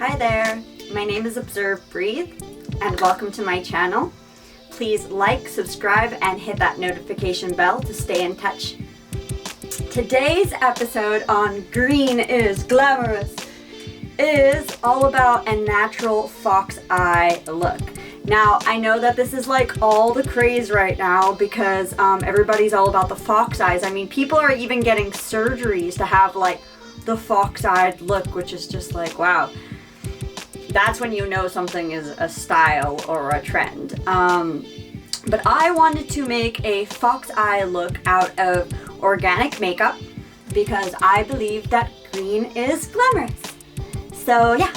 Hi there, my name is Observe Breathe and welcome to my channel. Please like, subscribe, and hit that notification bell to stay in touch. Today's episode on Green is Glamorous is all about a natural fox eye look. Now, I know that this is like all the craze right now because everybody's all about the fox eyes. I mean, people are even getting surgeries to have like the fox-eyed look, which is just like, wow. That's when you know something is a style or a trend. But I wanted to make a fox eye look out of organic makeup because I believe that green is glamorous. So yeah,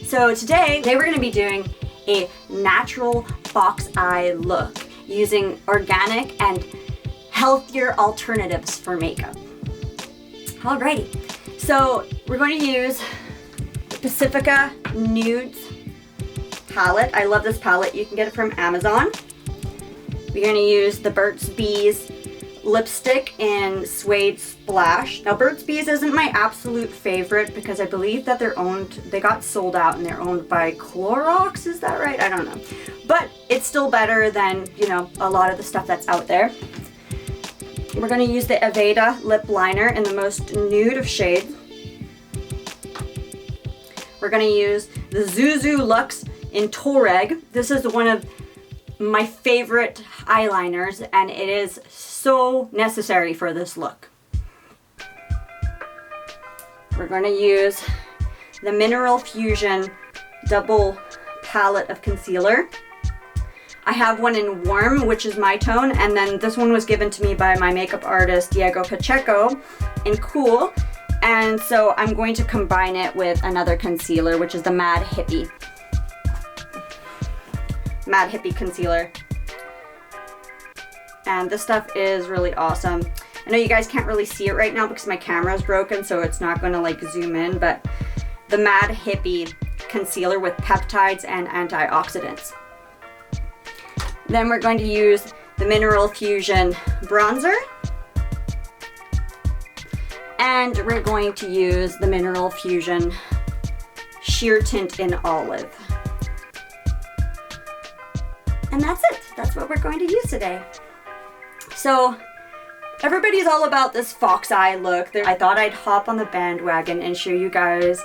so today we're going to be doing a natural fox eye look using organic and healthier alternatives for makeup. Alrighty, so we're going to use the Pacifica Nude palette. I love this palette. You can get it from Amazon. We're going to use the Burts Bees lipstick in Suede Splash. Now, Burt's Bees isn't my absolute favorite because I believe that they got sold out and they're owned by Clorox. Is that right? I don't know. But it's still better than, you know, a lot of the stuff that's out there. We're going to use the Aveda lip liner in the most nude of shades. We're going to use the Zuzu Luxe in Toreg. This is one of my favorite eyeliners and it is so necessary for this look. We're going to use the Mineral Fusion double palette of concealer. I have one in warm, which is my tone, and then this one was given to me by my makeup artist Drk Wtr in cool. And so I'm going to combine it with another concealer, which is the Mad Hippie concealer. And this stuff is really awesome. I know you guys can't really see it right now because my camera is broken, so it's not going to like zoom in, but the Mad Hippie concealer with peptides and antioxidants. Then we're going to use the Mineral Fusion bronzer. And we're going to use the Mineral Fusion Sheer Tint in Olive. And that's it. That's what we're going to use today. So everybody's all about this fox eye look. I thought I'd hop on the bandwagon and show you guys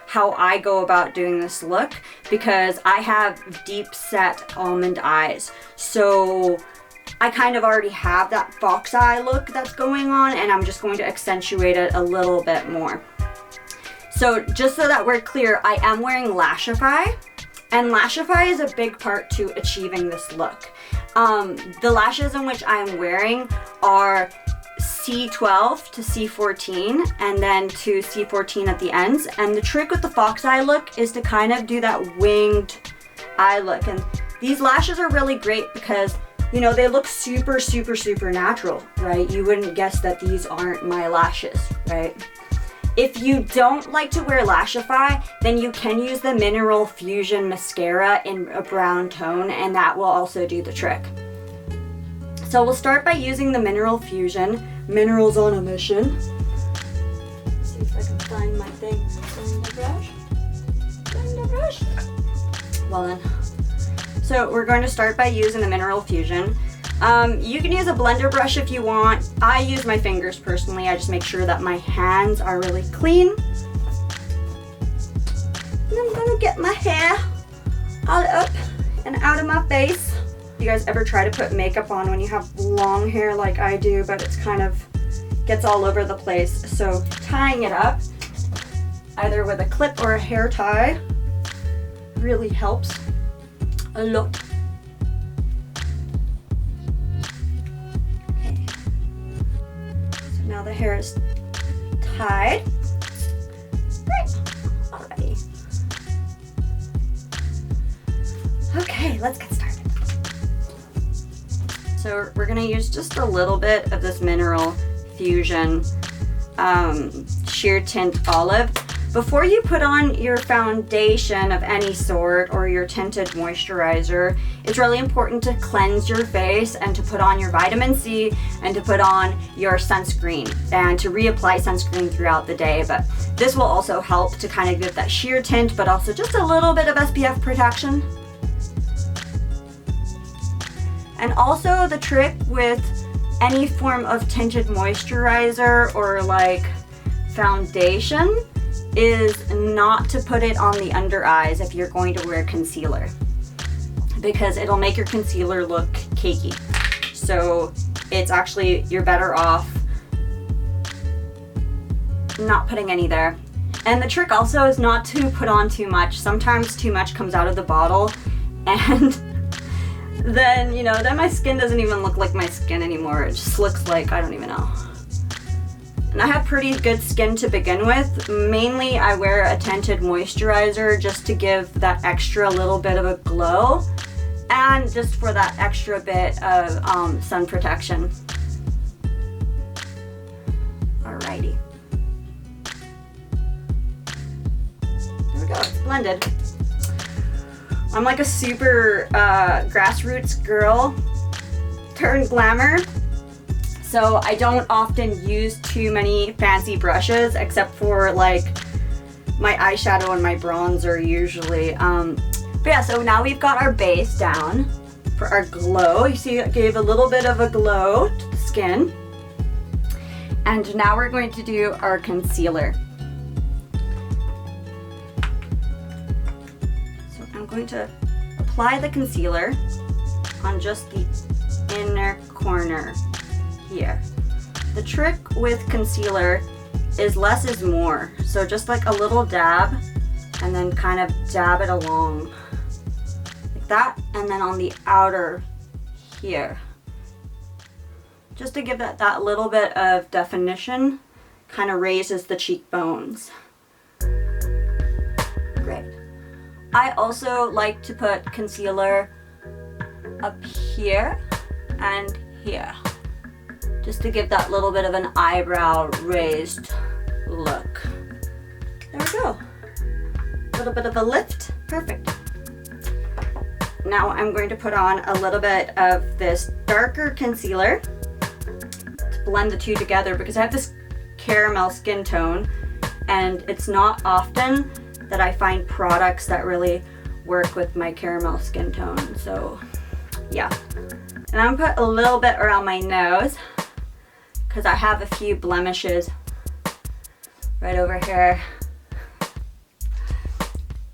how I go about doing this look because I have deep set almond eyes. So I kind of already have that fox eye look that's going on and I'm just going to accentuate it a little bit more. So just so that we're clear, I am wearing Lashify and Lashify is a big part to achieving this look. The lashes in which I'm wearing are C12 to C14 and then to C14 at the ends. And the trick with the fox eye look is to kind of do that winged eye look. And these lashes are really great because you know, they look super, super, super natural, right? You wouldn't guess that these aren't my lashes, right? If you don't like to wear Lashify, then you can use the Mineral Fusion mascara in a brown tone, and that will also do the trick. So we'll start by using the Mineral Fusion, Minerals on a Mission. Let's see if I can find my thing. Find the brush. Find the brush. Well then. So we're going to start by using the Mineral Fusion. You can use a blender brush if you want. I use my fingers personally. I just make sure that my hands are really clean. And I'm gonna get my hair all up and out of my face. You guys ever try to put makeup on when you have long hair like I do, but it's kind of gets all over the place. So tying it up, either with a clip or a hair tie, really helps a lot. Okay. So now the hair is tied. Great. Alrighty. Okay, let's get started. So we're gonna use just a little bit of this Mineral Fusion Sheer Tint Olive. Before you put on your foundation of any sort or your tinted moisturizer, it's really important to cleanse your face and to put on your vitamin C and to put on your sunscreen and to reapply sunscreen throughout the day. But this will also help to kind of give that sheer tint, but also just a little bit of SPF protection. And also the trick with any form of tinted moisturizer or like foundation is not to put it on the under eyes if you're going to wear concealer, because it'll make your concealer look cakey. So it's actually, you're better off not putting any there. And the trick also is not to put on too much. Sometimes too much comes out of the bottle, and then, you know, then my skin doesn't even look like my skin anymore. It just looks like, I don't even know. And I have pretty good skin to begin with. Mainly I wear a tinted moisturizer just to give that extra little bit of a glow and just for that extra bit of sun protection. Alrighty. There we go, it's blended. I'm like a super grassroots girl turned glamour. So I don't often use too many fancy brushes except for like my eyeshadow and my bronzer usually. But yeah, so now we've got our base down for our glow. You see it gave a little bit of a glow to the skin. And now we're going to do our concealer. So I'm going to apply the concealer on just the inner corner here. The trick with concealer is less is more. So just like a little dab and then kind of dab it along like that, and then on the outer here. Just to give that little bit of definition, kind of raises the cheekbones. Great. I also like to put concealer up here and here, just to give that little bit of an eyebrow raised look. There we go. A little bit of a lift. Perfect. Now I'm going to put on a little bit of this darker concealer to blend the two together, because I have this caramel skin tone and it's not often that I find products that really work with my caramel skin tone. So yeah. And I'm gonna put a little bit around my nose because I have a few blemishes right over here.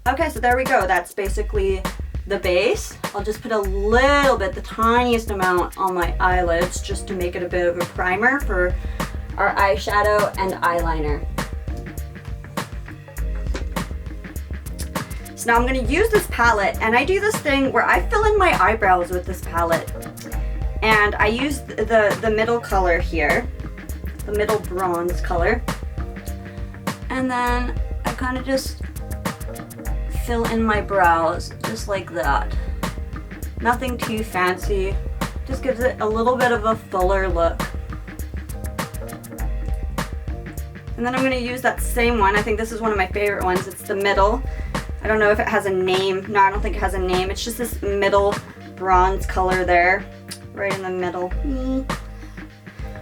Okay, so there we go. That's basically the base. I'll just put a little bit, the tiniest amount on my eyelids just to make it a bit of a primer for our eyeshadow and eyeliner. So now I'm gonna use this palette, and I do this thing where I fill in my eyebrows with this palette. And I use the middle color here, the middle bronze color. And then I kind of just fill in my brows just like that. Nothing too fancy, just gives it a little bit of a fuller look. And then I'm gonna use that same one. I think this is one of my favorite ones. It's the middle. I don't know if it has a name. No, I don't think it has a name. It's just this middle bronze color there, right in the middle.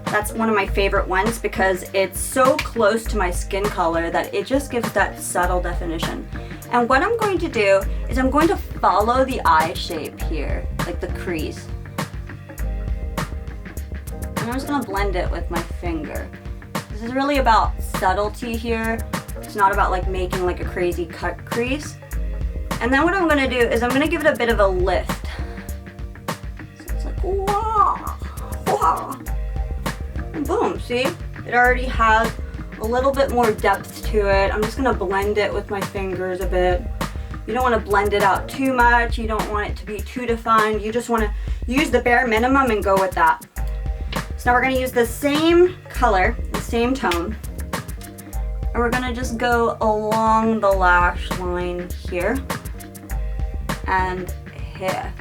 That's one of my favorite ones because it's so close to my skin color that it just gives that subtle definition. And what I'm going to do is I'm going to follow the eye shape here, like the crease. And I'm just gonna blend it with my finger. This is really about subtlety here. It's not about like making like a crazy cut crease. And then what I'm gonna do is I'm gonna give it a bit of a lift. So it's like, wah, wah. And boom, see? It already has a little bit more depth to it. I'm just gonna blend it with my fingers a bit. You don't wanna blend it out too much. You don't want it to be too defined. You just wanna use the bare minimum and go with that. So now we're gonna use the same color, the same tone, and we're gonna just go along the lash line here and here.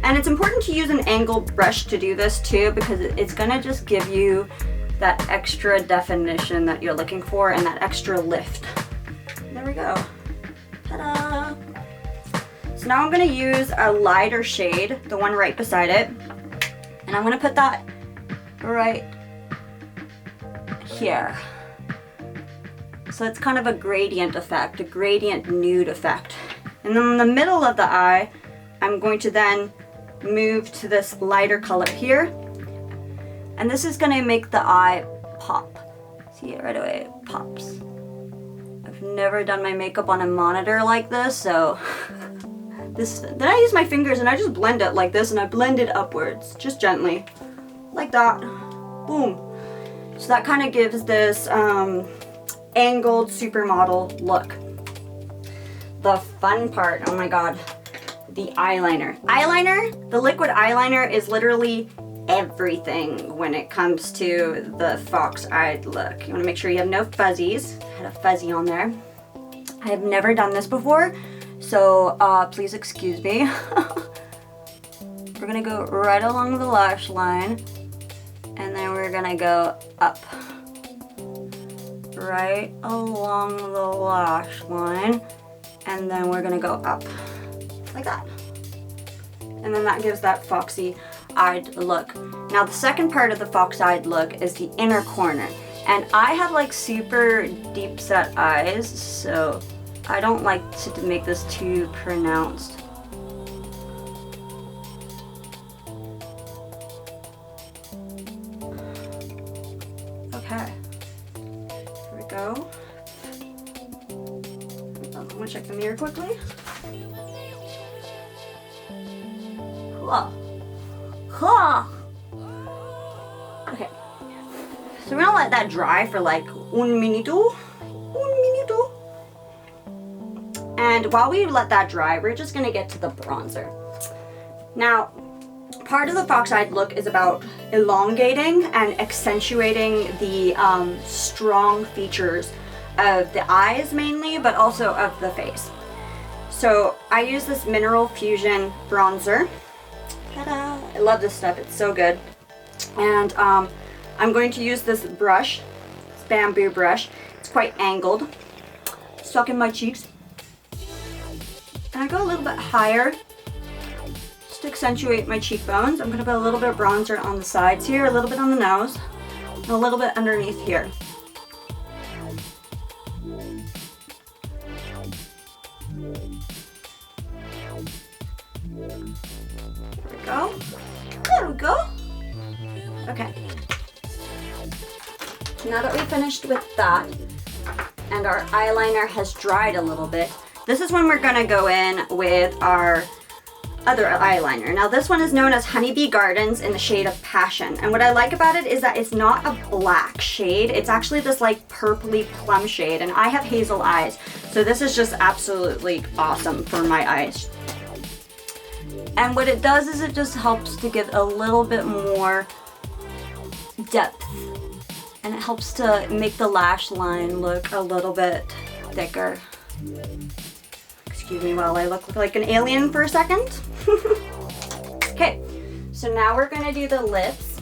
And it's important to use an angled brush to do this too, because it's gonna just give you that extra definition that you're looking for and that extra lift. There we go. Ta-da! So now I'm going to use a lighter shade, the one right beside it, and I'm going to put that right here. So it's kind of a gradient effect, a gradient nude effect. And then in the middle of the eye, I'm going to then move to this lighter color here. And this is going to make the eye pop. See it right away, it pops. I've never done my makeup on a monitor like this, so then I use my fingers and I just blend it like this, and I blend it upwards, just gently, like that. Boom. So that kind of gives this angled supermodel look. The fun part, oh my god, the eyeliner. Eyeliner, the liquid eyeliner is literally everything when it comes to the fox-eyed look. You want to make sure you have no fuzzies. I had a fuzzy on there. I have never done this before, so please excuse me. We're gonna go right along the lash line, and then we're gonna go up. Right along the lash line, and then we're gonna go up like that, and then that gives that foxy-eyed look. Now the second part of the fox-eyed look is the inner corner, and I have like super deep set eyes, so I don't like to make this too pronounced. Okay, here we go. I'm gonna check the mirror quickly. Okay, so we're gonna let that dry for like un minuto. And while we let that dry, we're just gonna get to the bronzer. Now, part of the fox-eyed look is about elongating and accentuating the strong features of the eyes mainly, but also of the face. So I use this Mineral Fusion bronzer. Ta-da! I love this stuff, it's so good. And I'm going to use this brush, this bamboo brush. It's quite angled. Stuck in my cheeks. And I go a little bit higher just to accentuate my cheekbones. I'm going to put a little bit of bronzer on the sides here, a little bit on the nose, and a little bit underneath here. There we go. Okay. Now that we've finished with that and our eyeliner has dried a little bit, this is when we're gonna go in with our other eyeliner. Now this one is known as Honeybee Gardens in the shade of Passion. And what I like about it is that it's not a black shade. It's actually this like purpley plum shade, and I have hazel eyes. So this is just absolutely awesome for my eyes. And what it does is it just helps to give a little bit more depth, and it helps to make the lash line look a little bit thicker. Excuse me while I look like an alien for a second. Okay, so now we're gonna do the lips.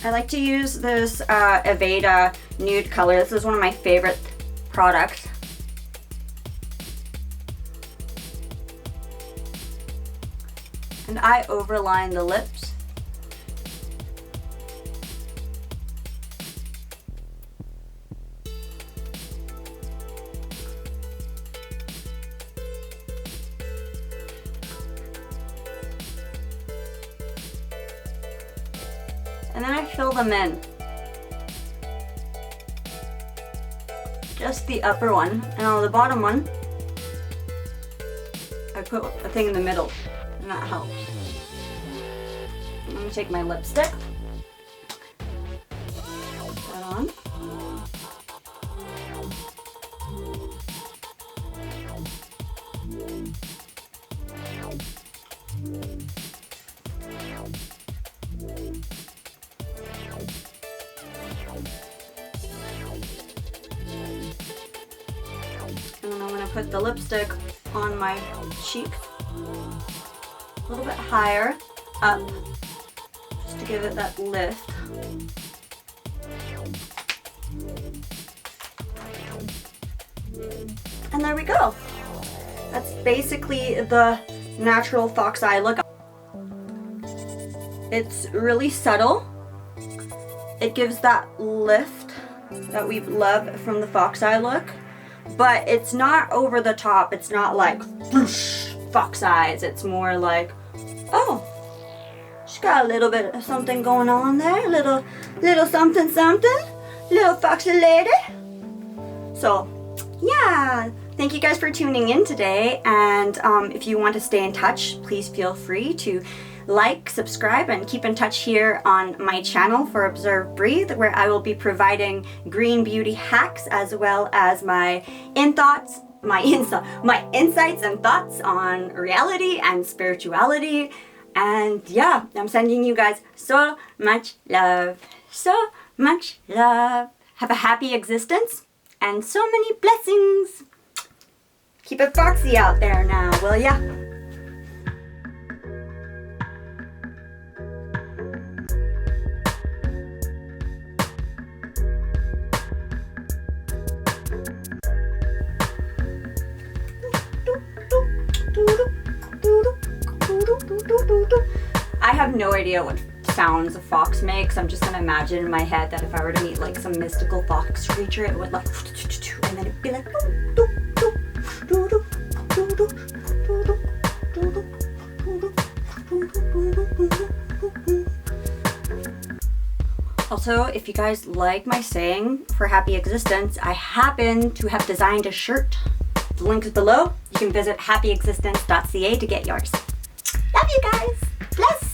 I like to use this Aveda nude color. This is one of my favorite products. And I overline the lips. And then I fill them in. Just the upper one, and on the bottom one, I put a thing in the middle. And that helps. I'm going to take my lipstick, put that on. And then I'm going to put the lipstick on my cheek. A little bit higher, up, just to give it that lift. And there we go. That's basically the natural fox eye look. It's really subtle. It gives that lift that we love from the fox eye look, but it's not over the top. It's not like whoosh, fox eyes. It's more like, oh, she's got a little bit of something going on there, little something, little foxy lady. So yeah, thank you guys for tuning in today, and if you want to stay in touch, please feel free to like, subscribe, and keep in touch here on my channel for Observe Breathe, where I will be providing green beauty hacks as well as my insights and thoughts on reality and spirituality. And yeah, I'm sending you guys so much love. So much love. Have a happy existence and so many blessings. Keep it foxy out there now, will ya? I have no idea what sounds a fox makes. I'm just gonna imagine in my head that if I were to meet like some mystical fox creature, it would like, and then it'd be like. Also, if you guys like my saying for happy existence, I happen to have designed a shirt. The link is below. You can visit happyexistence.ca to get yours. Love you guys. Bless